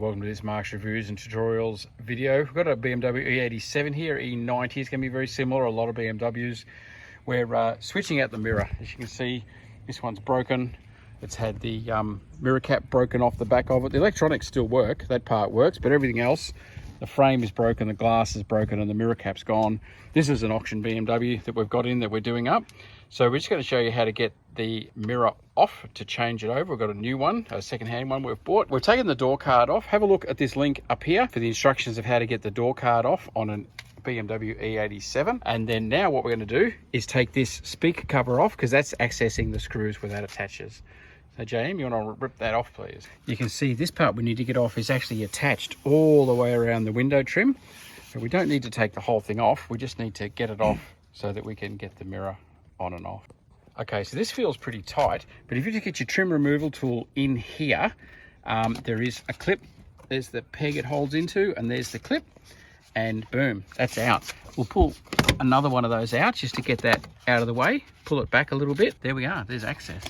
welcome to this Mark's Reviews and Tutorials video. We've got a BMW e87 here, e90. It's going to be very similar, a lot of BMWs. We're switching out the mirror. As you can see, this one's broken. It's had the mirror cap broken off the back of it. The electronics still work, that part works, but everything else, the frame is broken, the glass is broken, and the mirror cap's gone. This is an auction BMW that we've got in that we're doing up. So we're just going to show you how to get the mirror off to change it over. We've got a new one, a second-hand one we've bought. We've taken the door card off. Have a look at this link up here for the instructions of how to get the door card off on an BMW e87. And then now what we're going to do is take this speaker cover off, because that's accessing the screws where that attaches. So JM, you want to rip that off, please? You can see this part we need to get off is actually attached all the way around the window trim. So we don't need to take the whole thing off. We just need to get it off so that we can get the mirror on and off. Okay, so this feels pretty tight, but if you just get your trim removal tool in here, there is a clip. There's the peg it holds into, and there's the clip, and boom, that's out. We'll pull another one of those out just to get that out of the way. Pull it back a little bit. There we are, there's access.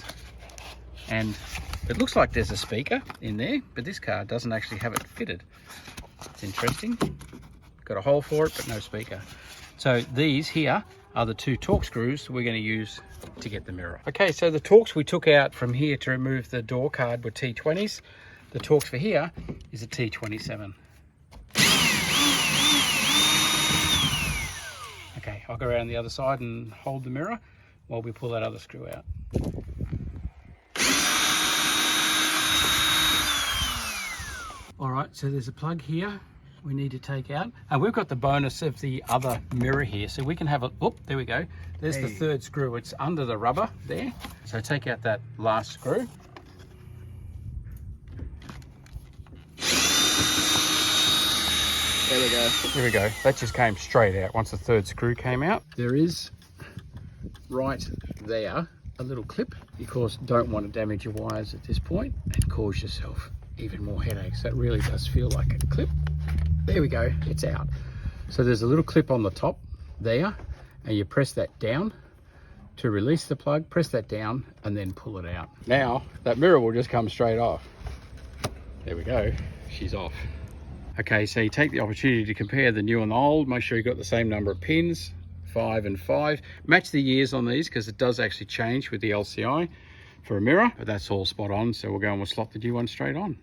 And it looks like there's a speaker in there, but this car doesn't actually have it fitted. It's interesting. Got a hole for it, but no speaker. So these here are the two Torx screws we're going to use to get the mirror. Okay, so the Torx we took out from here to remove the door card were T20s. The Torx for here is a T27. Okay, I'll go around the other side and hold the mirror while we pull that other screw out. All right, so there's a plug here we need to take out, and we've got the bonus of the other mirror here, so we can have a, oh, there we go, there's the third screw. It's under the rubber there. So take out that last screw. There we go. There we go, that just came straight out once the third screw came out. There is right there a little clip. You of course don't want to damage your wires at this point and cause yourself even more headaches. That really does feel like a clip. There we go, it's out. So there's a little clip on the top there, and you press that down to release the plug, press that down, and then pull it out. Now that mirror will just come straight off. There we go, she's off. Okay, so you take the opportunity to compare the new and the old. Make sure you've got the same number of pins, 5 and 5. Match the years on these, because it does actually change with the LCI for a mirror, but that's all spot on. So we'll go and we'll slot the new one straight on.